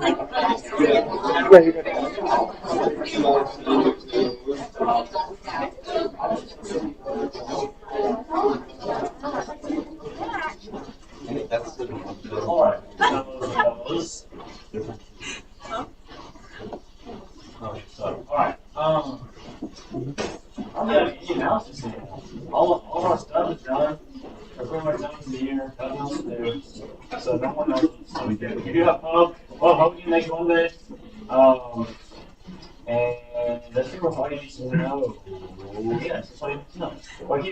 All right. Fellas. All right. I'm gonna get announcements here. All our stuff is done. We're pretty much done for the year. Nothing else to do. So no one knows what we do. We do have pub next Monday. Um, and that's pretty much all you need to know. Yes, that's all you need to know. Well,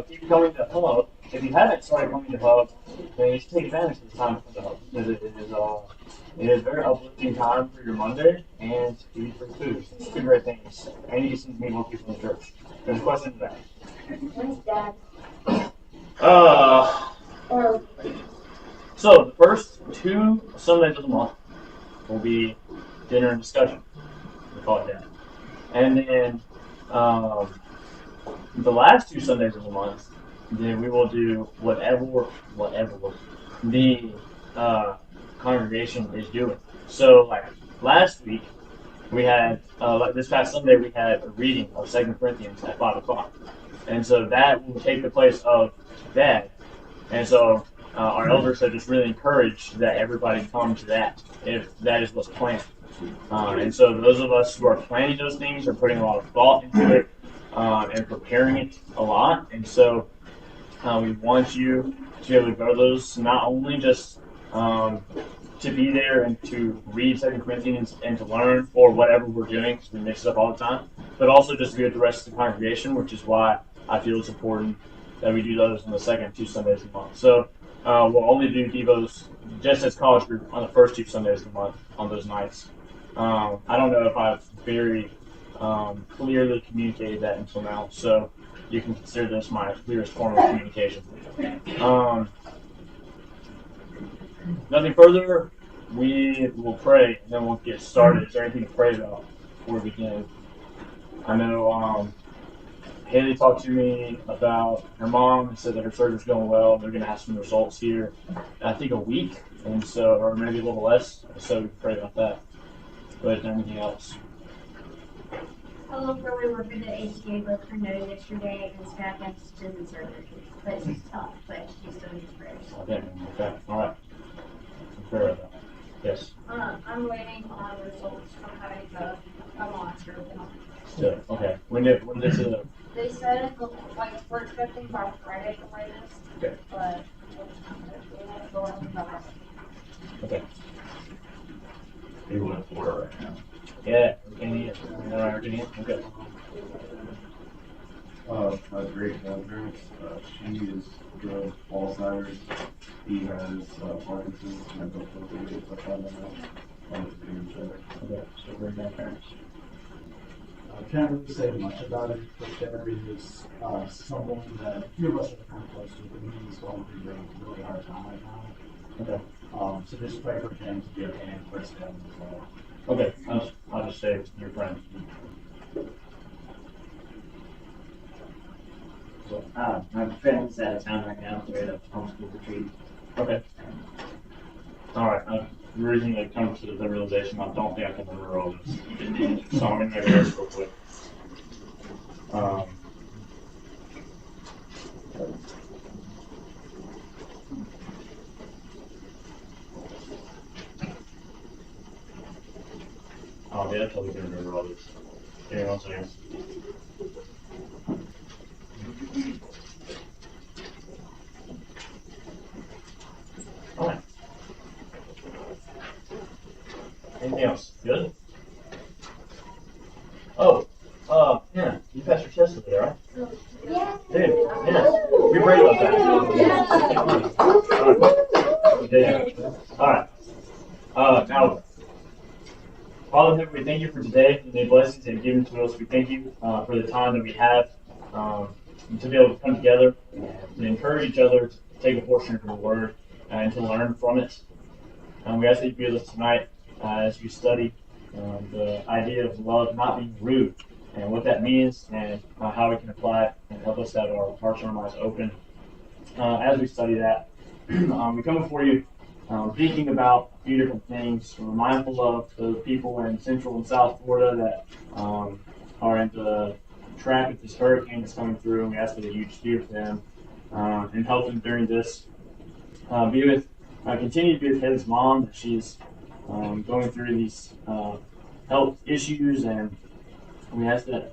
keep coming to pub. If you haven't started coming to pub, then you should take advantage of the time to come to pub. Because it is very uplifting time for your Monday and to eat free food. It's two great things. And you get to meet more people in the church. There's a question to that. When's Dad? So the first 2 Sundays of the month will be dinner and discussion. We call it that. And then the last 2 Sundays of the month, then we will do whatever the congregation is doing. So like last week, we had like this past Sunday we had a reading of 2 Corinthians at 5 o'clock, and so that will take the place of that. And so our elders have just really encouraged that everybody come to that if that is what's planned. And so those of us who are planning those things are putting a lot of thought into it and preparing it a lot. And so we want you to be able to go to those, not only just to be there and to read 2 Corinthians and to learn or whatever we're doing, because we mix it up all the time, but also just to be with the rest of the congregation, which is why I feel it's important that we do those on the second 2 Sundays of the month. So we'll only do Devos just as college group on the first 2 Sundays of the month on those nights. I don't know if I've very clearly communicated that until now, so you can consider this my clearest form of communication. Nothing further. We will pray, and then we'll get started. Is there anything to pray about before we begin? I know Haley talked to me about her mom and said that her surgery's going well. They're going to have some results here, I think, a week, and so, or maybe a little less. So we can pray about that. But anything else? Hello, we were going to HCA both her nose yesterday and staff has to do the surgery. But she's tough, but she still needs prayers. Okay, all right. Prayer about that. Yes. I'm waiting on results from having a monitor. Still, okay. When did it? They said like we're expecting by Friday the latest. Okay. But okay. They want to order right now. Yeah, Virginia. Okay. My great grandparents, she is good Alzheimer's. He has Parkinson's, mental difficulties, stuff like that. Okay, so great grandparents. I can't really say much about it, but there is someone that a few of us are kind of close to, but he's going through a really hard time right now. Okay. So just pray for him to be okay and pray for them as well. Okay, I'll just say your friend. My friend's out of town right now. They're at a homeschool retreat. Okay. All right. The reason I come to the realization I don't think I can remember all this. So I'm going to make this real quick. Oh, yeah, I totally can remember all this. Give me 1 second. All right. Anything else? Good? Oh, yeah, you passed your test today, right? Yeah. Dude, yeah. You're great about that. Yeah. All right. Now, Father, we thank you for today and the blessings that you've given to us. We thank you for the time that we have to be able to come together and encourage each other to take a portion of your word and to learn from it. We ask that you be with us tonight as we study the idea of love not being rude and what that means and how we can apply it and help us have our hearts and our minds open as we study that. We come before you thinking about a few different things. We're mindful of the people in Central and South Florida that are in the track of this hurricane that's coming through, and we ask that you just be with them and help them during this. Continue to be with his mom, that she's going through these health issues, and we ask that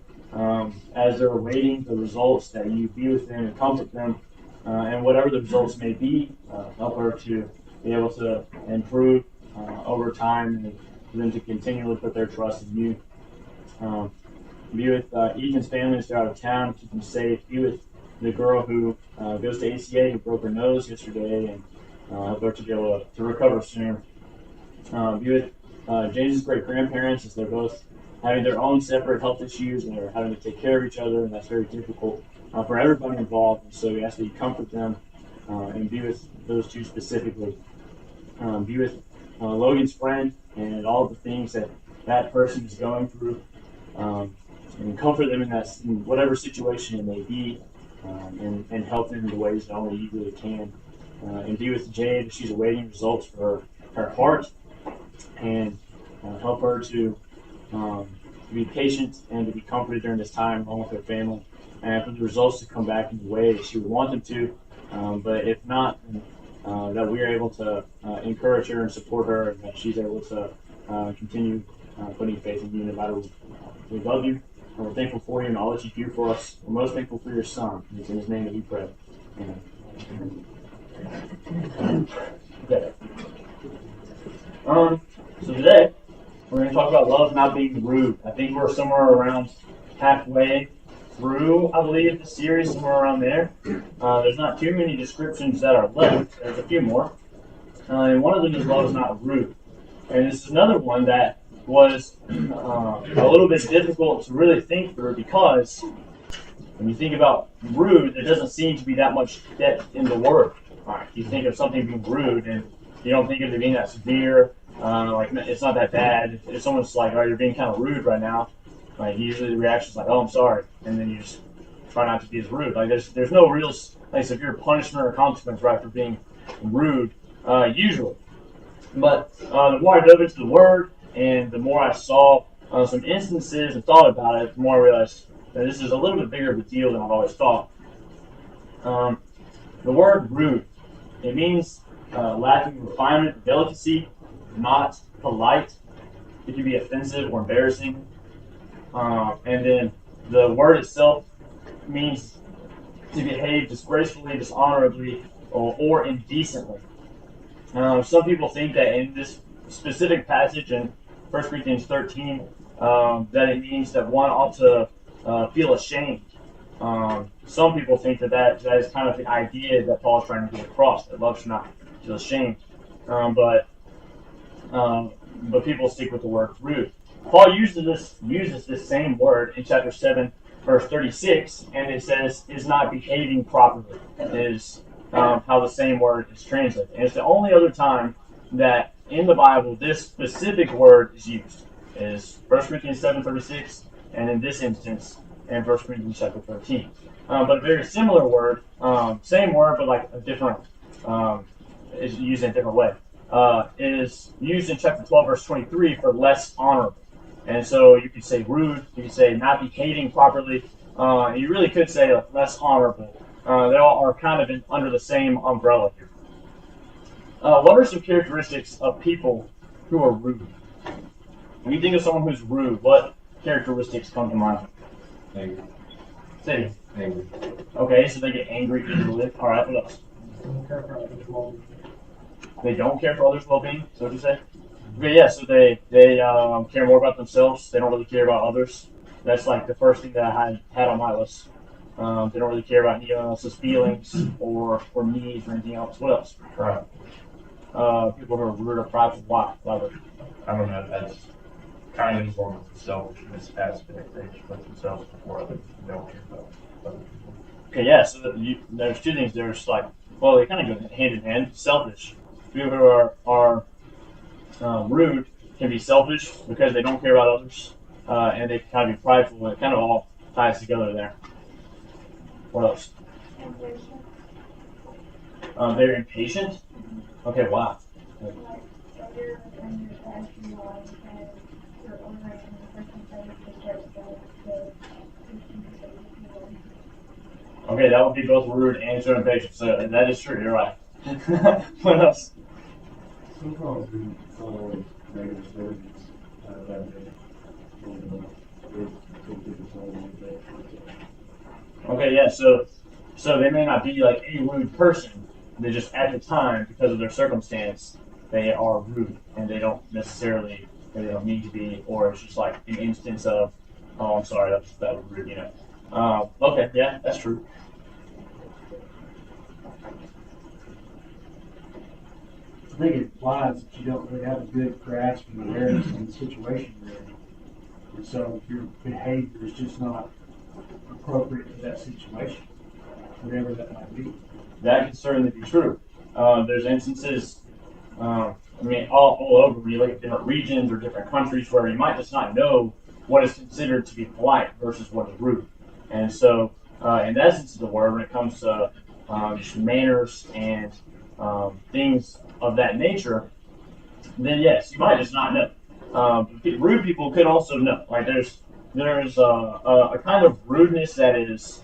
as they're awaiting the results, that you be with them and comfort them, and whatever the results may be, help her to be able to improve over time, and for them to continually put their trust in you. Be with Ethan's family as they're out of town, keep them safe. Be with the girl who goes to ACA, who broke her nose yesterday, and help her to be able to recover soon. Be with James's great grandparents as they're both having their own separate health issues, and they're having to take care of each other, and that's very difficult for everybody involved. And so we ask that you comfort them and be with those two specifically. Be with Logan's friend and all the things that that person is going through, and comfort them in whatever situation it may be, and help them in the ways that only you really can. And be with Jade as she's awaiting results for her heart, and help her to be patient and to be comforted during this time along with her family, and for the results to come back in the way that she would want them to. But if not, that we are able to encourage her and support her, and that she's able to continue putting faith in you no matter what. We love you, and we're thankful for you and all that you do for us. We're most thankful for your son. It's in his name that we pray. Amen. Okay. So today, we're going to talk about love not being rude. I think we're somewhere around halfway through, I believe, the series, somewhere around there. There's not too many descriptions that are left. There's a few more. And one of them is love is not rude. And this is another one that was a little bit difficult to really think through, because when you think about rude, there doesn't seem to be that much depth in the word. Right. You think of something being rude, and you don't think of it being that severe. Like, it's not that bad. If someone's like, "Oh, you're being kind of rude right now," like, usually the reaction is like, "Oh, I'm sorry," and then you just try not to be as rude. Like, there's no real severe punishment or consequence, right, for being rude usually. But the more I dove into the word, and the more I saw some instances and thought about it, the more I realized that this is a little bit bigger of a deal than I've always thought. The word rude, it means lacking refinement, delicacy, not polite. It can be offensive or embarrassing. And then the word itself means to behave disgracefully, dishonorably, or indecently. Some people think that in this specific passage in 1 Corinthians 13, that it means that one ought to feel ashamed. Some people think that is kind of the idea that Paul is trying to get across, that love should not feel ashamed. But people stick with the word rude. Paul uses this same word in chapter 7, verse 36, and it says, is not behaving properly, is how the same word is translated. And it's the only other time that in the Bible this specific word is used, is 1 Corinthians 7:36, and in this instance, in 1 Corinthians chapter 13. But a very similar word, same word, but like a different, is used in a different way, is used in chapter 12, verse 23 for less honorable. And so you could say rude, you could say not behaving properly, and you really could say less honorable. They all are kind of under the same umbrella here. What are some characteristics of people who are rude? When you think of someone who's rude, what characteristics come to mind? Angry. Say. Angry. Okay, so they get angry easily. All right, what else? They don't care for others' well-being. So what you say? Okay, yeah. So they care more about themselves. They don't really care about others. That's like the first thing that I had on my list. They don't really care about anyone else's feelings or needs or anything else. What else? Right. People who are rude or prideful. Why? I don't know. That's kind of informed with the selfishness aspect. They just put themselves before others. They don't care about other people. Okay, yeah. So there's two things. There's like, well, they kind of go hand in hand. Selfish. People who are rude can be selfish because they don't care about others, and they can kind of be prideful. It kind of all ties together there. What else? They're impatient. Okay, wow. So you're when you're asking why and you're ordering and the person says the shirt's going to Okay, that would be both rude and showing patience. So that is true. You're right. What else? Sometimes we follow negative stories out of that day. Okay, yeah. So they may not be like a rude person. They just at the time, because of their circumstance, they are rude, and they don't necessarily, they don't need to be, or it's just like an instance of, oh, I'm sorry, that was rude, you know. Okay, yeah, that's true. I think it implies that you don't really have a good grasp and awareness on the situation you're in. And so your behavior is just not appropriate to that situation, whatever that might be. That can certainly be true. There's instances, I mean, all over when you look at different regions or different countries where you might just not know what is considered to be polite versus what is rude. And so, in that sense of the word, when it comes to just manners and things of that nature, then yes, you might just not know. Rude people could also know. Like there's a kind of rudeness that is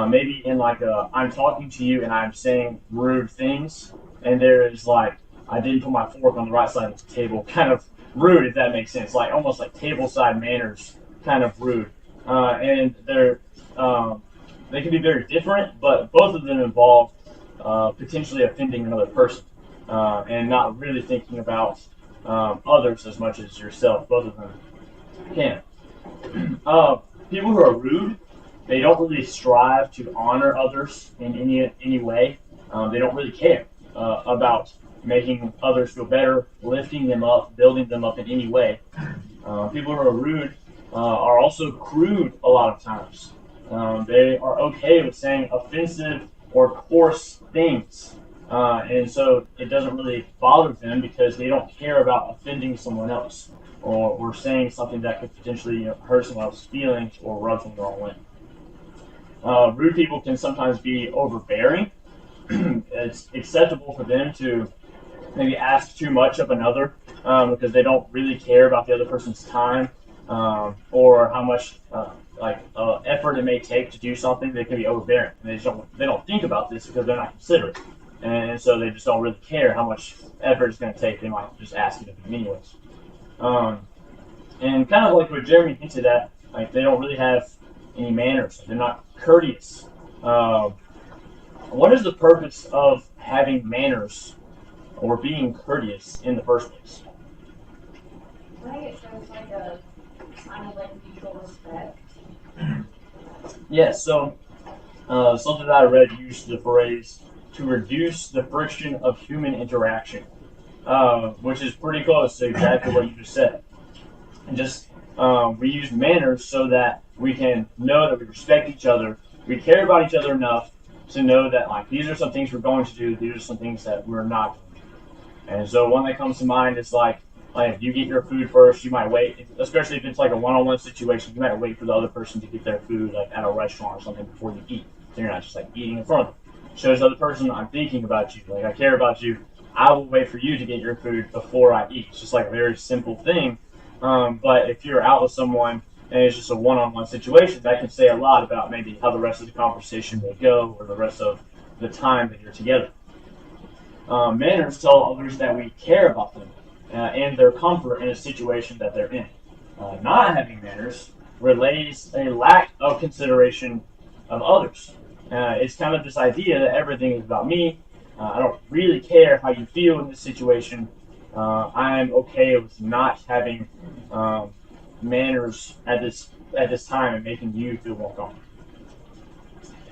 maybe in like I'm talking to you and I'm saying rude things, and there is like I didn't put my fork on the right side of the table, kind of rude if that makes sense. Like almost like table side manners, kind of rude. And they can be very different, but both of them involve potentially offending another person and not really thinking about others as much as yourself. Both of them can. People who are rude, they don't really strive to honor others in any way. They don't really care about making others feel better, lifting them up, building them up in any way. People who are rude are also crude a lot of times. They are okay with saying offensive or coarse things. And so it doesn't really bother them because they don't care about offending someone else or saying something that could potentially hurt someone else's feelings or rub them the wrong way. Rude people can sometimes be overbearing. It's acceptable for them to maybe ask too much of another because they don't really care about the other person's time or how much effort it may take to do something. They can be overbearing. And they don't think about this because they're not considerate, and so they just don't really care how much effort it's going to take. They might just ask you to do anyways. And kind of like what Jeremy hinted at, like they don't really have any manners. They're not courteous. What is the purpose of having manners or being courteous in the first place? I think it shows like a sign of like mutual respect. Yes, so something that I read used the phrase to reduce the friction of human interaction, which is pretty close to exactly what you just said. And just we use manners so that we can know that we respect each other, we care about each other enough to know that like these are some things we're going to do, these are some things that we're not going to do. And so one that comes to mind is like if you get your food first, you might wait, especially if it's like a one-on-one situation, you might wait for the other person to get their food like at a restaurant or something before you eat. So you're not just like eating in front of them. It shows the other person I'm thinking about you, like I care about you. I will wait for you to get your food before I eat. It's just like a very simple thing. But if you're out with someone and it's just a one-on-one situation, that can say a lot about maybe how the rest of the conversation will go or the rest of the time that you're together. Manners tell others that we care about them and their comfort in a situation that they're in. Not having manners relays a lack of consideration of others. It's kind of this idea that everything is about me. I don't really care how you feel in this situation. I'm okay with not having manners at this time and making you feel more comfortable.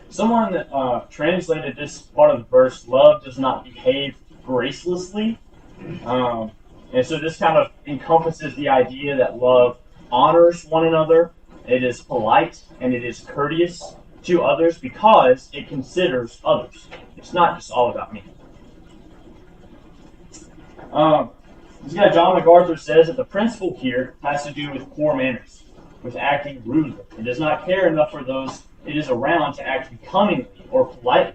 Someone that translated this part of the verse, love does not behave gracelessly. And so this kind of encompasses the idea that love honors one another, it is polite, and it is courteous to others because it considers others. It's not just all about me. This guy John MacArthur says that the principle here has to do with poor manners, with acting rudely. It does not care enough for those it is around to act becomingly or politely.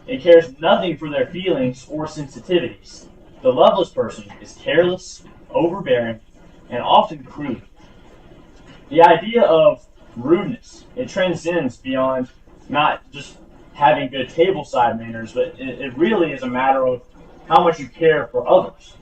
It cares nothing for their feelings or sensitivities. The loveless person is careless, overbearing, and often crude. The idea of rudeness, it transcends beyond not just having good tableside manners, but it really is a matter of how much you care for others.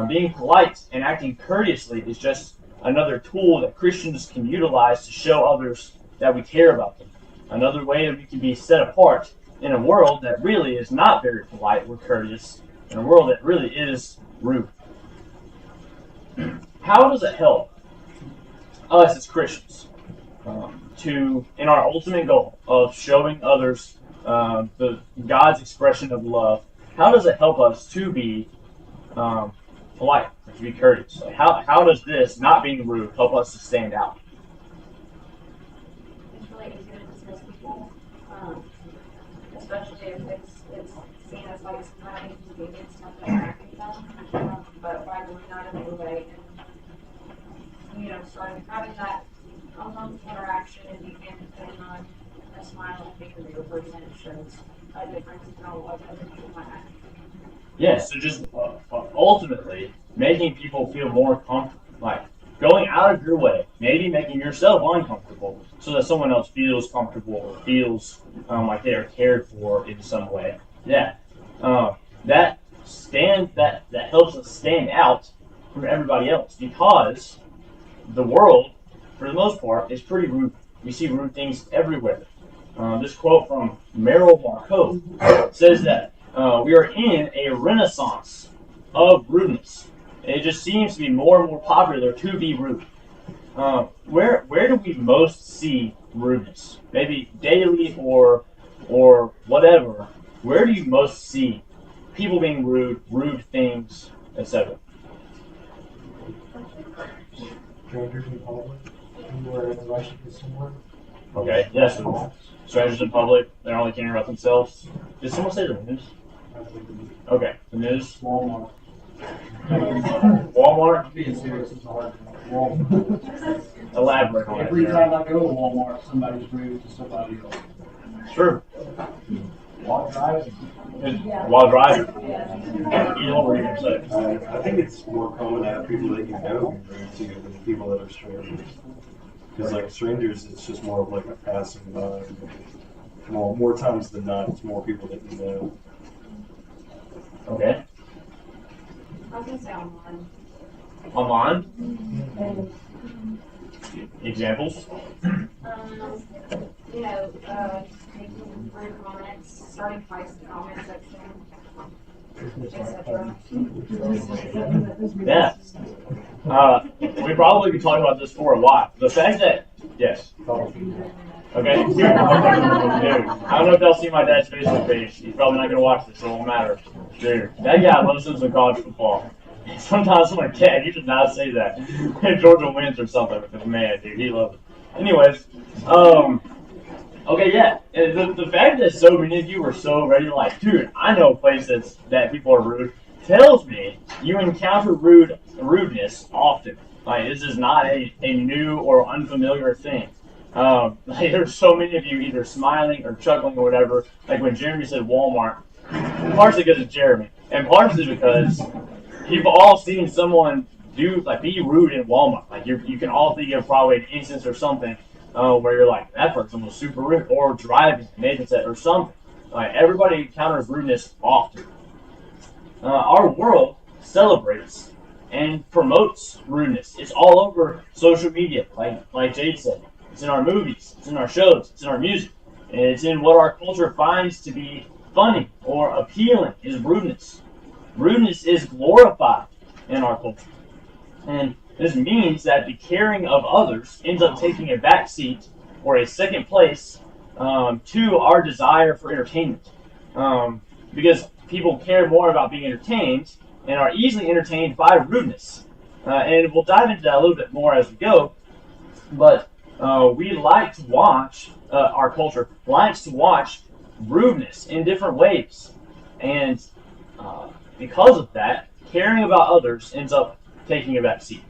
Being polite and acting courteously is just another tool that Christians can utilize to show others that we care about them. Another way that we can be set apart in a world that really is not very polite or courteous, in a world that really is rude. How does it help us as Christians in our ultimate goal of showing others the God's expression of love? How does it help us to be polite, to be courteous? Like how does this, not being rude, help us to stand out? It's really easy to dismiss people, especially if it's seen as like some kind of inconvenience, not that affecting them. But by doing that in a way and starting having that almost interaction, and you can put on a smile and being a real person, it shows a difference in how what other people might act. Yes, so just ultimately making people feel more comfortable, like going out of your way, maybe making yourself uncomfortable so that someone else feels comfortable or feels like they are cared for in some way. Yeah, that helps us stand out from everybody else, because the world, for the most part, is pretty rude. We see rude things everywhere. This quote from Merrill Marcoe says that we are in a renaissance of rudeness. It just seems to be more and more popular to be rude. Where do we most see rudeness? Maybe daily or whatever. Where do you most see people being rude, rude things, etc.? Strangers in public, anywhere in relation to someone. Okay, yes. So strangers in public, they're only caring about themselves. Did someone say the news? Okay, the news. Walmart. Walmart? I'm being serious, it's hard. Walmart. Elaborate on Every it. time I go to Walmart, somebody's rude to somebody else. True. While driving. While driving. You know what we're going to say. I think it's more common to have people that you know to than people that are strangers. Because like strangers, it's just more of like a passing by. Well, more times than not, it's more people that you know. Okay. I was gonna say online. Online? Examples? Making rude comments, starting fights in the comment section, etc. Yeah. We probably could talk about this for a while. The fact that, yes. Okay. Dude, I don't know if y'all see my dad's Facebook page. He's probably not going to watch this, so it won't matter. Dude, that guy loves him some college football. Sometimes I'm like, Dad, you should not say that. If Georgia wins or something, because man, dude, he loves it. Anyways, okay, yeah. The fact that so many of you were so ready, like, dude, I know places that people are rude, tells me you encounter rudeness often. Like, this is not a new or unfamiliar thing. Like, there's so many of you either smiling or chuckling or whatever. Like when Jeremy said Walmart, partially because it's Jeremy, and partially because you've all seen someone be rude in Walmart. Like you can all think of probably an instance or something where you're like, that person was super rude, or driving, Nathan said, or something. Like everybody encounters rudeness often. Our world celebrates and promotes rudeness. It's all over social media, like Jade said. It's in our movies, it's in our shows, it's in our music, and it's in what our culture finds to be funny or appealing is rudeness. Rudeness is glorified in our culture. And this means that the caring of others ends up taking a back seat or a second place to our desire for entertainment. Because people care more about being entertained and are easily entertained by rudeness. And we'll dive into that a little bit more as we go. But we like to watch, our culture likes to watch rudeness in different ways. And because of that, caring about others ends up taking a back seat.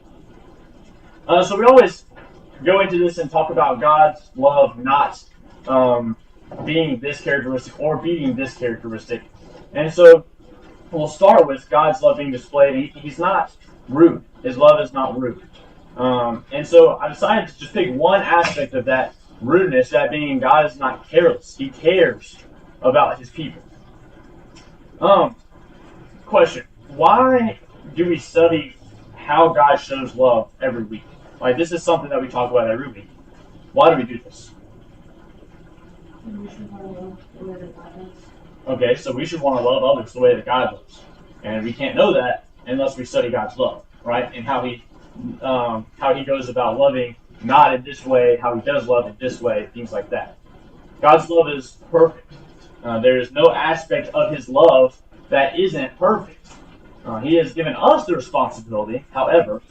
So we always go into this and talk about God's love not being this characteristic or being this characteristic. And so we'll start with God's love being displayed. He's not rude. His love is not rude. And so I decided to just pick one aspect of that rudeness, that being God is not careless. He cares about his people. Question. Why do we study how God shows love every week? Like, this is something that we talk about every week. Why do we do this? Okay, so we should want to love others the way that God loves. And we can't know that unless we study God's love, right? And how he goes about loving, not in this way, how he does love in this way, things like that. God's love is perfect. There is no aspect of his love that isn't perfect. He has given us the responsibility, however,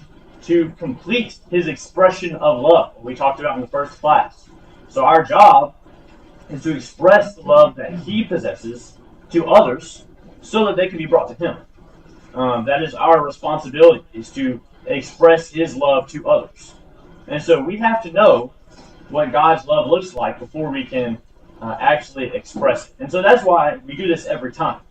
to complete his expression of love, what we talked about in the first class. So our job is to express the love that he possesses to others so that they can be brought to him. That is our responsibility, is to express his love to others. And so we have to know what God's love looks like before we can actually express it. And so that's why we do this every time.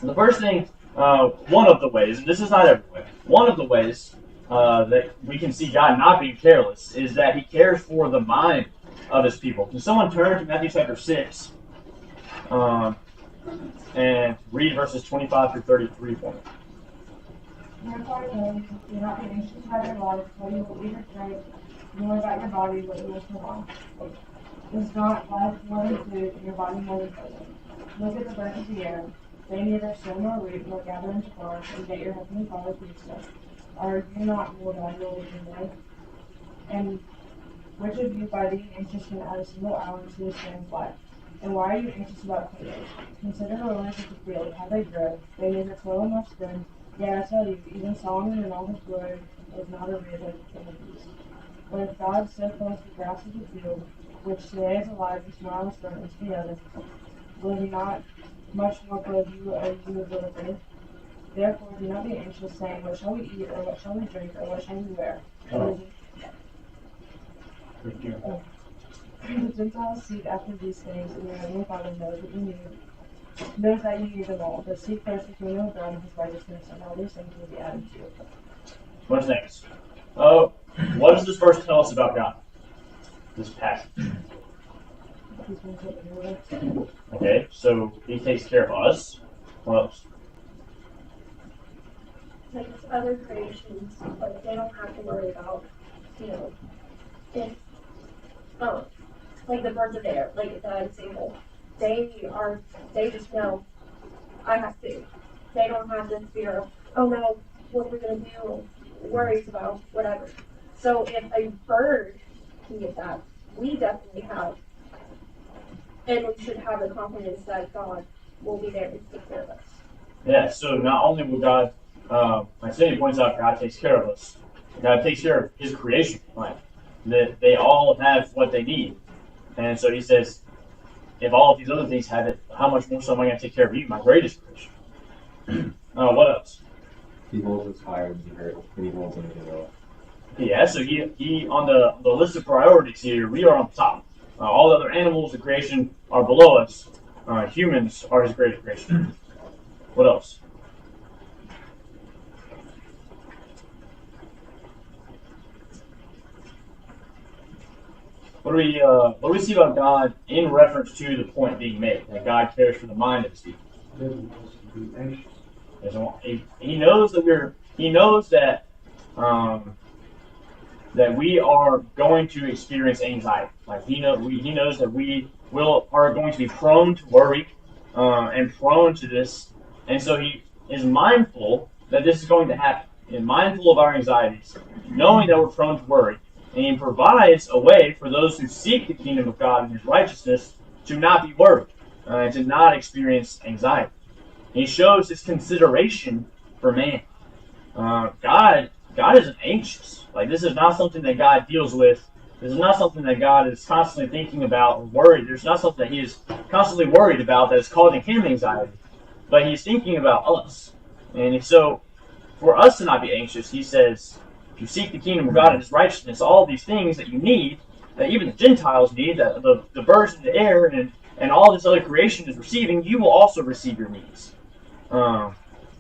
The first thing, one of the ways, and this is not every way, one of the ways that we can see God not being careless is that he cares for the mind of his people. Can someone turn to Matthew chapter 6 and read verses 25 through 33 for me? Therefore, do not be anxious about your life, what you will eat or drink, nor about your body, what you will put on. Is not life more than food, and your body more than clothing? Look at the birds of the air. They neither sow nor reap nor gather into barns, and yet your heavenly Father feeds them. Are you not more valuable than they? And which of you, by being anxious, can add a single hour to his man's life? And why are you anxious about clothing? Consider the lilies of the field, how they grow. They neither toil nor spin. Yet I tell you, even Solomon in all his glory was not arrayed like one of these. But if God so clothes the grass of the field, which today is alive and tomorrow is thrown into the oven, will he not much more clothe you, O you of little faith? Therefore do not be anxious, saying, what shall we eat, or what shall we drink, or what shall we wear? The Gentiles seek after these things, and your heavenly Father knows that you need them all. But seek first the kingdom of God and his righteousness, and all these things will be added to you. What's next? What does this verse tell us about God? This passage. Okay, so he takes care of us. What else? Like other creations, like they don't have to worry about, if like the birds of the air, like the example, they just know I have food. They don't have this fear of, oh no, what we're gonna do, worries about whatever. So if a bird can get that, we definitely have, and we should have the confidence that God will be there to take care of us. Yeah, so not only will God, like Cindy points out, God takes care of us. God takes care of his creation. Like, that they all have what they need. And so he says, if all of these other things have it, how much more so am I going to take care of you, my greatest creation? What else? He holds us higher than the earth, and he holds anything lower. Yeah, so he on the list of priorities here, we are on the top. All the other animals in creation are below us. Humans are his greatest creation. What else? What do we see about God in reference to the point being made, that God cares for the mind of his people? He knows that that we are going to experience anxiety. Like he knows that we are going to be prone to worry and prone to this, and so he is mindful that this is going to happen. He's mindful of our anxieties, knowing that we're prone to worry. And he provides a way for those who seek the kingdom of God and his righteousness to not be worried, and to not experience anxiety. He shows his consideration for man. God isn't anxious. Like, this is not something that God deals with. This is not something that God is constantly thinking about or worried. There's not something that he is constantly worried about that is causing him anxiety. But he's thinking about us. And so, for us to not be anxious, he says, you seek the kingdom of God and his righteousness, all these things that you need, that even the Gentiles need, that the birds in the air and all this other creation is receiving, you will also receive your needs.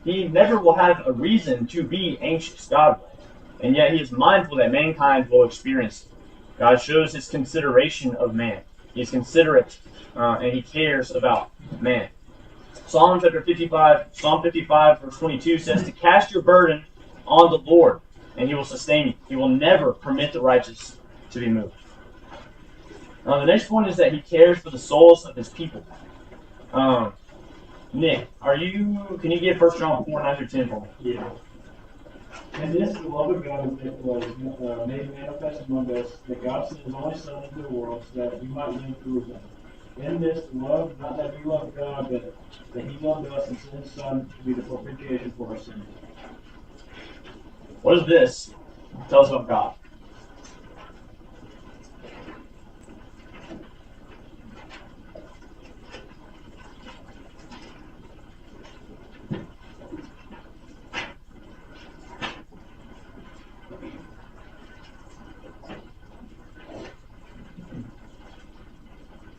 He never will have a reason to be anxious, God will. And yet he is mindful that mankind will experience it. God shows his consideration of man. He's considerate, and he cares about man. Psalm 55, verse 22 says to cast your burden on the Lord, and he will sustain you. He will never permit the righteous to be moved. The next point is that he cares for the souls of his people. Nick, can you give 1 John 4, 9 through 10 for me? Yeah. And this is the love of God that was made manifest among us, that God sent his only Son into the world so that we might live through him. In this love, not that we love God, but that he loved us and sent his Son to be the propitiation for our sins. What does this tell us about God?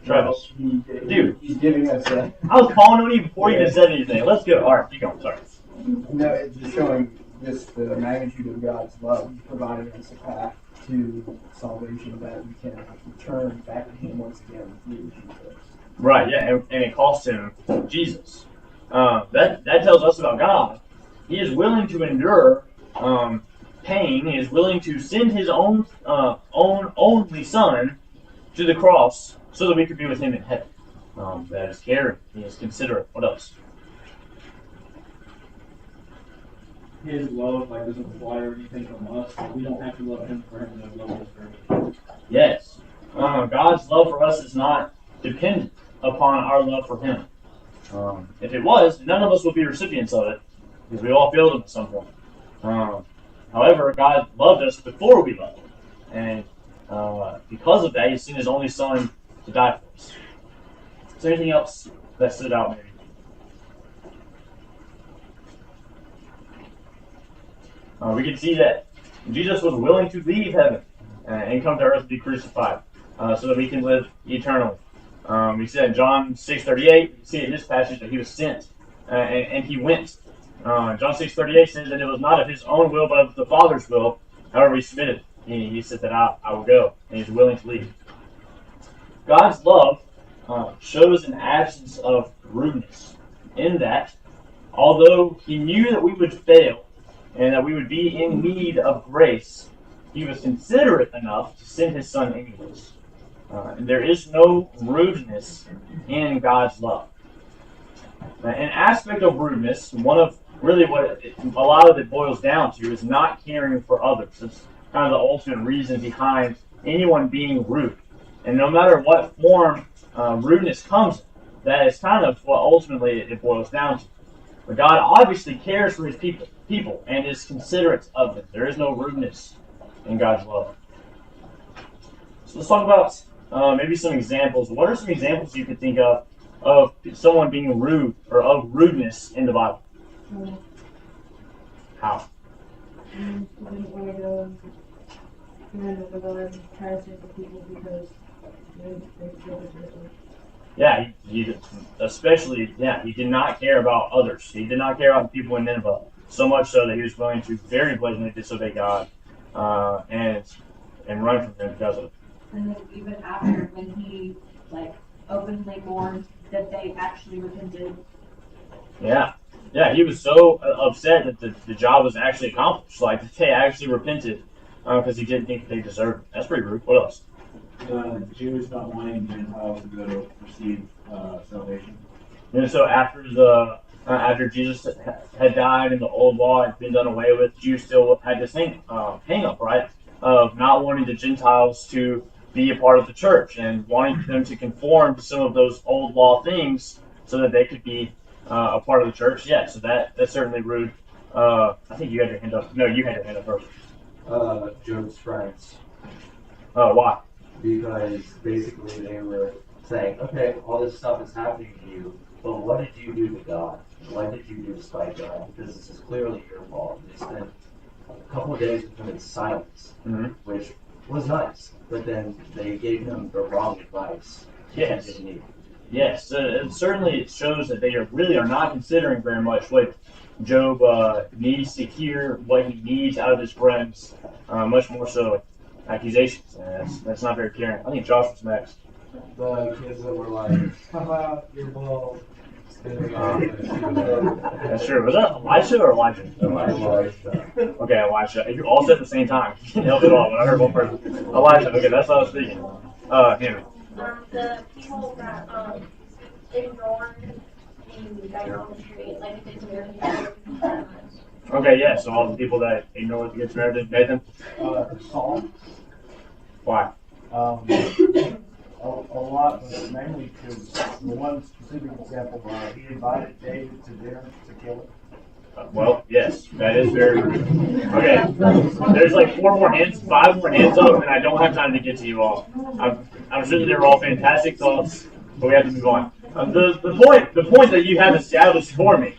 Travis. Dude. He's giving us a. I was calling on you before you even said anything. Let's go. All right, keep going. Sorry. No, it's just showing just the magnitude of God's love, providing us a path to salvation that we can return back to him once again through Jesus. Right, yeah, and it cost him Jesus. That tells us about God. He is willing to endure pain. He is willing to send his own only Son to the cross so that we could be with him in heaven. That is caring. He is considerate. What else? His love doesn't require anything from us. We don't have to love him for him to love us first. Yes. God's love for us is not dependent upon our love for him. If it was, none of us would be recipients of it, because we all failed him at some point. However, God loved us before we loved him. And because of that, he sent his only Son to die for us. Is there anything else that stood out maybe? We can see that Jesus was willing to leave heaven and come to earth to be crucified so that we can live eternally. We said in John 6:38, you see in this passage that he was sent and he went. John 6:38 says that it was not of his own will but of the Father's will. However, he submitted. He said that I will go, and he's willing to leave. God's love shows an absence of rudeness in that, although he knew that we would fail and that we would be in need of grace, he was considerate enough to send his Son anyways. And there is no rudeness in God's love. An aspect of rudeness, one of really what a lot of it boils down to, is not caring for others. It's kind of the ultimate reason behind anyone being rude. And no matter what form rudeness comes in, that is kind of what ultimately it boils down to. But God obviously cares for his people and is considerate of them. There is no rudeness in God's love. So let's talk about maybe some examples. What are some examples you could think of someone being rude or of rudeness in the Bible? How? Didn't want to go and over the and try to save the people because they feel differently. Yeah, he did not care about others. He did not care about the people in Nineveh, so much so that he was willing to very blatantly disobey God and run from him because of it. And then even after, when he openly mourned that they actually repented. Yeah, he was so upset that the job was actually accomplished. That they actually repented because he didn't think that they deserved it. That's pretty rude. What else? Jews not wanting Gentiles to go to receive salvation. And so after Jesus had died and the old law had been done away with, Jews still had this hang up, right, of not wanting the Gentiles to be a part of the church and wanting them to conform to some of those old law things so that they could be a part of the church. Yeah, so that's certainly rude. I think you had your hand up. No, you had your hand up first. Job's friends. Why? Because basically they were saying, okay, all this stuff is happening to you, but what did you do to God? What did you do despite God? Because this is clearly your fault. They spent a couple of days with him in silence, which was nice, but then they gave him the wrong advice. Yes. He didn't need. Yes, it certainly shows that they really are not considering very much what Job needs to hear, what he needs out of his friends, much more so accusations. And that's not very caring. I think Josh was next. The kids that were like, haha, you're bald. That's true. Was that Elisha or Elijah? Okay, Elisha. You all said at the same time. You can't help it all, but I heard one person. Elijah. Okay, that's what I was thinking. Henry. The people that ignore the guy on the street, like if it's American. Okay, yeah. So all the people that ignore the Good Samaritan, Nathan. Saul, Why? a lot, but mainly because the one specific example, he invited David to dinner to kill him. Well, yes, that is very rude. Okay, there's like 5 more hands up, and I don't have time to get to you all. I'm sure that they were all fantastic thoughts, but we have to move on. The point that you have established for me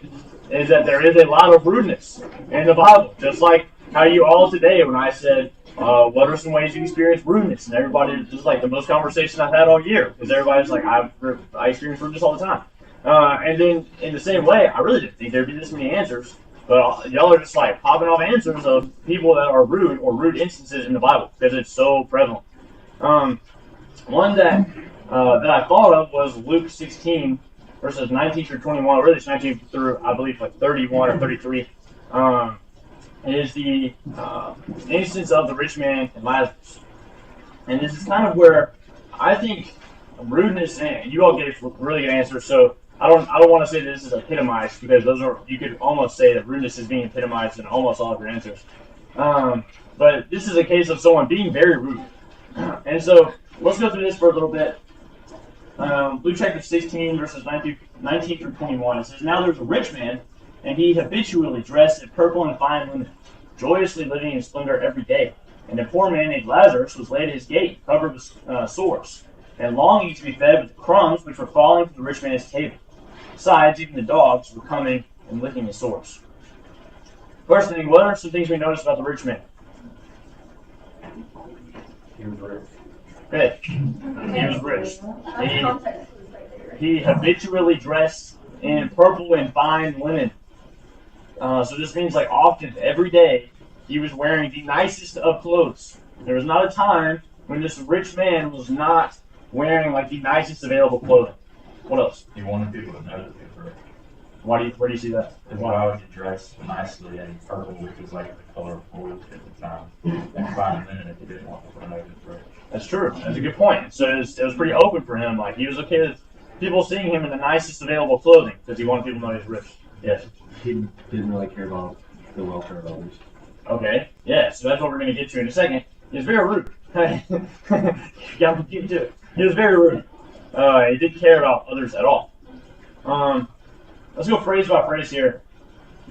is that there is a lot of rudeness in the Bible, just like how you all today, when I said, what are some ways you experience rudeness? And everybody, just like the most conversation I've had all year, because everybody's like, I experience rudeness all the time. And then in the same way, I really didn't think there'd be this many answers, but y'all are just like popping off answers of people that are rude or rude instances in the Bible because it's so prevalent. One that I thought of was Luke 16 verses 19 through 21, or really it's 19 through I believe like 31 or 33. It is the instance of the rich man and Lazarus, and this is kind of where I think rudeness, and you all gave really good answers, so I don't want to say that this is epitomized, because you could almost say that rudeness is being epitomized in almost all of your answers. But this is a case of someone being very rude. And so let's go through this for a little bit. Luke chapter 16, verses 19 through 21. It says, "Now there was a rich man, and he habitually dressed in purple and fine linen, joyously living in splendor every day. And a poor man named Lazarus was laid at his gate, covered with sores, and longing to be fed with the crumbs which were falling from the rich man's table. Besides, even the dogs were coming and licking his sores." First thing, what are some things we notice about the rich man? He was rich. Good. He was rich. He habitually dressed in purple and fine linen. So this means like often, every day, he was wearing the nicest of clothes. There was not a time when this rich man was not wearing like the nicest available clothing. What else? He wanted people to know that he was rich. Where do you see that? Why would you dress nicely in purple, which is like the color of royalty at the time, and fine linen if you didn't want people to know he was rich? That's true. That's a good point. So it was pretty open for him. Like he was okay with people seeing him in the nicest available clothing because he wanted people to know he's rich. Yes. He didn't really care about the welfare of others. Okay. Yeah. So that's what we're going to get to in a second. He was very rude. Got to get to it. He was very rude. He didn't care about others at all. Let's go phrase by phrase here.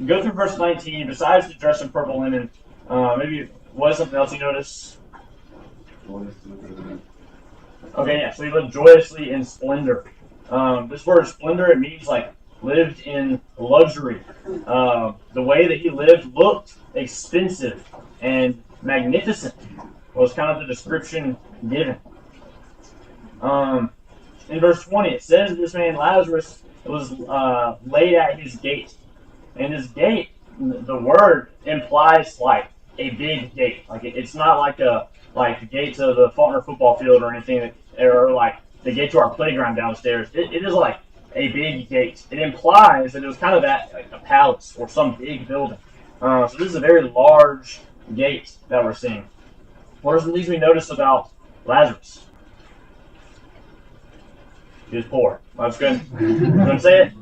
Go through verse 19. Besides the dress in purple linen, maybe what is something else you notice? Okay, yeah. So he lived joyously in splendor. This word splendor, it means like lived in luxury. The way that he lived looked expensive and magnificent was kind of the description given. In verse 20, it says this man Lazarus was laid at his gate. And his gate, the word implies like a big gate. Like it's not like the gate to the Faulkner football field or anything, or like the gate to our playground downstairs. It is like a big gate. It implies that it was kind of at like a palace or some big building. So this is a very large gate that we're seeing. What are some things we notice about Lazarus? He was poor. That's good. You want to say it?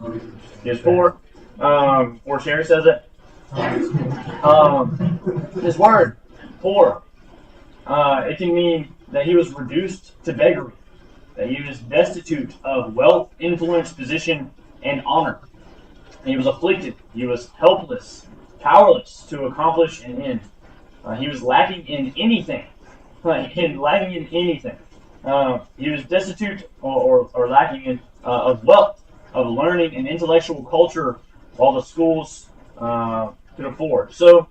He was poor. Or Sherry says it. This word, poor, it can mean that he was reduced to beggary, that he was destitute of wealth, influence, position, and honor. He was afflicted. He was helpless, powerless to accomplish an end. He was lacking in anything. Lacking in anything. He was destitute or lacking in of wealth, of learning and intellectual culture, while the schools could afford. So,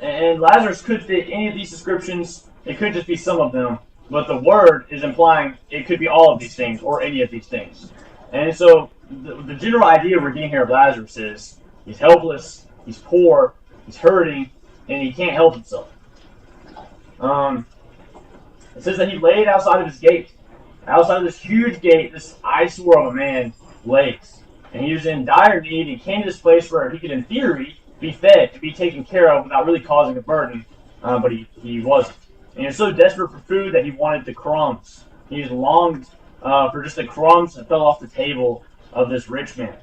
and Lazarus could fit any of these descriptions. It could just be some of them. but the word is implying it could be all of these things or any of these things. And so the general idea we're getting here of Lazarus is he's helpless, he's poor, he's hurting, and he can't help himself. It says that he laid outside of his gate. Outside of this huge gate, this eyesore of a man lays. And he was in dire need and came to this place where he could, in theory, be fed, to be taken care of without really causing a burden, but he wasn't. And he was so desperate for food that he wanted the crumbs. He just longed for just the crumbs that fell off the table of this rich man.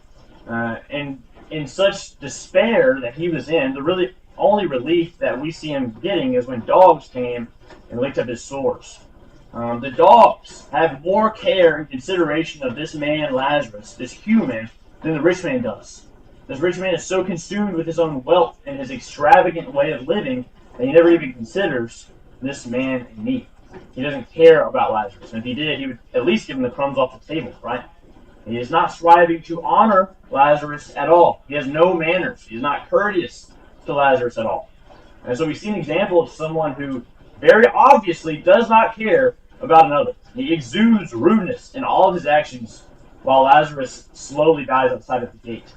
And in such despair that he was in, the really only relief that we see him getting is when dogs came and licked up his sores. The dogs have more care and consideration of this man, Lazarus, this human, than the rich man does. This rich man is so consumed with his own wealth and his extravagant way of living that he never even considers this man in need. He doesn't care about Lazarus. And if he did, he would at least give him the crumbs off the table, right? He is not striving to honor Lazarus at all. He has no manners. He is not courteous to Lazarus at all. And so we see an example of someone who very obviously does not care about another. He exudes rudeness in all of his actions while Lazarus slowly dies outside of the gate.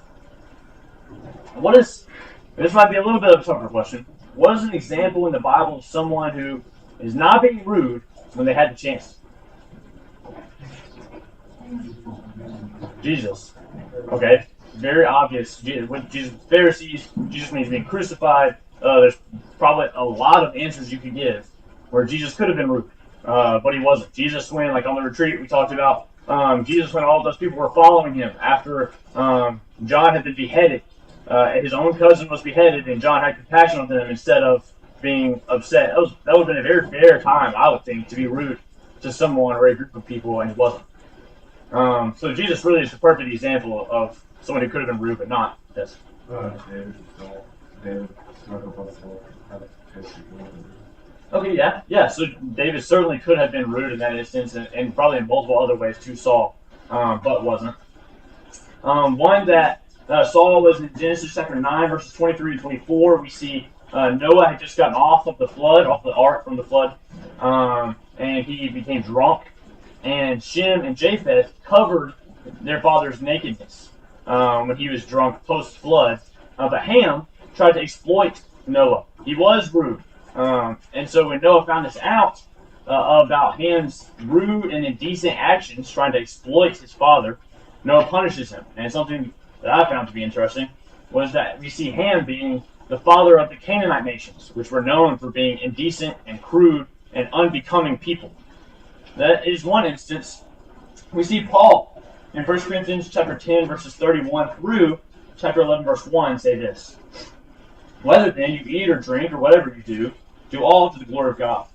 This might be a little bit of a tougher question. What is an example in the Bible of someone who is not being rude when they had the chance? Jesus. Okay, very obvious. With Jesus, Pharisees, Jesus means being crucified. There's probably a lot of answers you could give where Jesus could have been rude, but he wasn't. Jesus, when, like on the retreat we talked about, Jesus, when all of those people were following him after John had been beheaded, his own cousin was beheaded, and John had compassion on them instead of being upset. That would have been a very fair time, I would think, to be rude to someone or a group of people, and he wasn't. So Jesus really is the perfect example of someone who could have been rude but not. Yes. David snuck up on Saul, had a kiss. Okay, yeah. So David certainly could have been rude in that instance, and probably in multiple other ways to Saul, but wasn't. One that Saul was in Genesis chapter 9, verses 23 to 24. We see Noah had just gotten off of the flood, off the ark from the flood, and he became drunk. And Shem and Japheth covered their father's nakedness when he was drunk post-flood. But Ham tried to exploit Noah. He was rude. And so when Noah found this out about Ham's rude and indecent actions trying to exploit his father, Noah punishes him. And something that I found to be interesting was that we see Ham being the father of the Canaanite nations, which were known for being indecent and crude and unbecoming people. That is one instance. We see Paul in 1 Corinthians chapter 10, verses 31 through chapter 11, verse 1 say this: "Whether then you eat or drink or whatever you do all to the glory of God.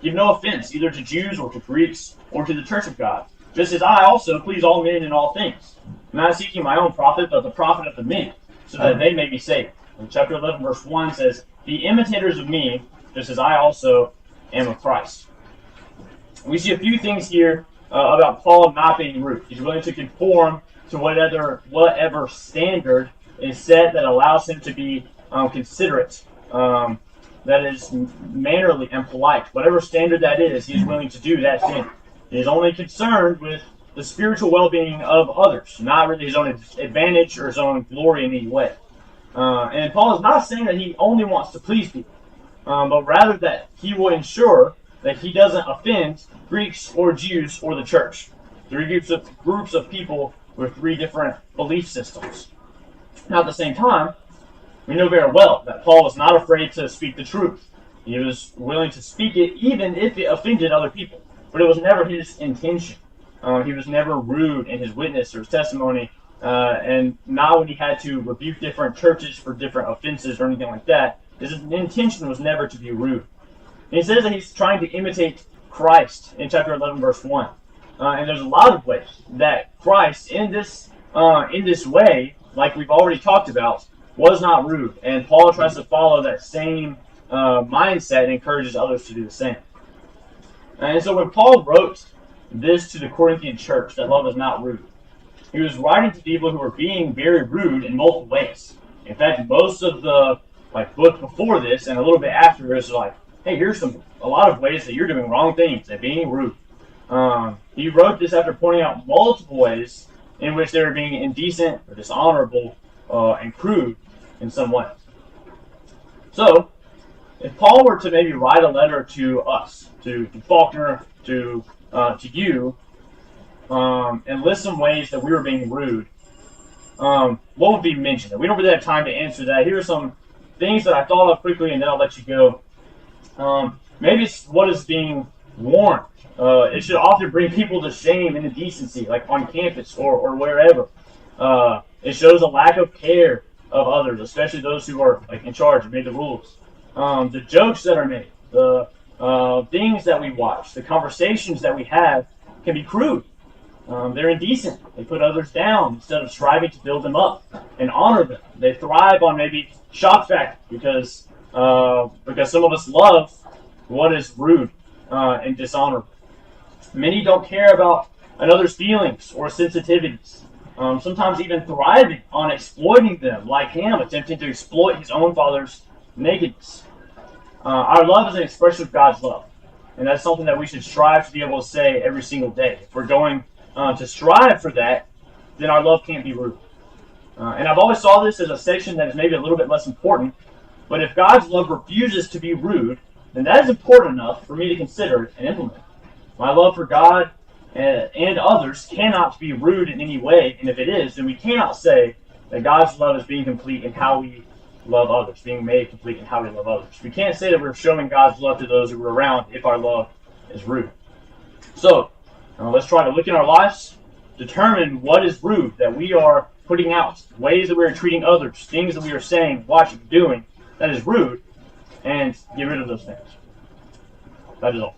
Give no offense either to Jews or to Greeks or to the church of God, just as I also please all men in all things, not seeking my own profit, but the profit of the many, so that they may be saved." And chapter 11, verse 1 says, "Be imitators of me, just as I also am of Christ." We see a few things here about Paul not being rude. He's willing to conform to whatever standard is set that allows him to be considerate, that is mannerly and polite. Whatever standard that is, he's willing to do that thing. He's only concerned with the spiritual well-being of others, not really his own advantage or his own glory in any way. And Paul is not saying that he only wants to please people, but rather that he will ensure that he doesn't offend Greeks or Jews or the church. Three groups of people with three different belief systems. Now, at the same time, we know very well that Paul was not afraid to speak the truth. He was willing to speak it even if it offended other people. But it was never his intention. He was never rude in his witness or his testimony, and not when he had to rebuke different churches for different offenses or anything like that. His intention was never to be rude. And he says that he's trying to imitate Christ in chapter 11, verse 1. And there's a lot of ways that Christ, in this way, like we've already talked about, was not rude. And Paul tries to follow that same mindset and encourages others to do the same. And so when Paul wrote this to the Corinthian church, that love is not rude, he was writing to people who were being very rude in multiple ways. In fact, most of the book before this and a little bit after is hey, here's a lot of ways that you're doing wrong things and being rude. He wrote this after pointing out multiple ways in which they were being indecent or dishonorable and crude in some way. So, if Paul were to maybe write a letter to us, to Faulkner, to you, and list some ways that we were being rude, what would be mentioned? We don't really have time to answer that. Here are some things that I thought of quickly, and then I'll let you go. Maybe it's what is being worn. It should often bring people to shame and indecency, like on campus or wherever. It shows a lack of care of others, especially those who are like in charge and made the rules. The jokes that are made, the things that we watch, the conversations that we have can be crude. They're indecent. They put others down instead of striving to build them up and honor them. They thrive on maybe shock factor because some of us love what is rude and dishonorable. Many don't care about another's feelings or sensitivities. Sometimes even thriving on exploiting them, like Ham attempting to exploit his own father's nakedness. Our love is an expression of God's love, and that's something that we should strive to be able to say every single day. If we're going to strive for that, then our love can't be rude. And I've always saw this as a section that is maybe a little bit less important, but if God's love refuses to be rude, then that is important enough for me to consider and implement. My love for God and others cannot be rude in any way, and if it is, then we cannot say that God's love is being complete in how we love others, being made complete in how we love others. We can't say that we're showing God's love to those who are around if our love is rude. So, let's try to look in our lives, determine what is rude that we are putting out, ways that we are treating others, things that we are saying, watching, doing that is rude, and get rid of those things. That is all.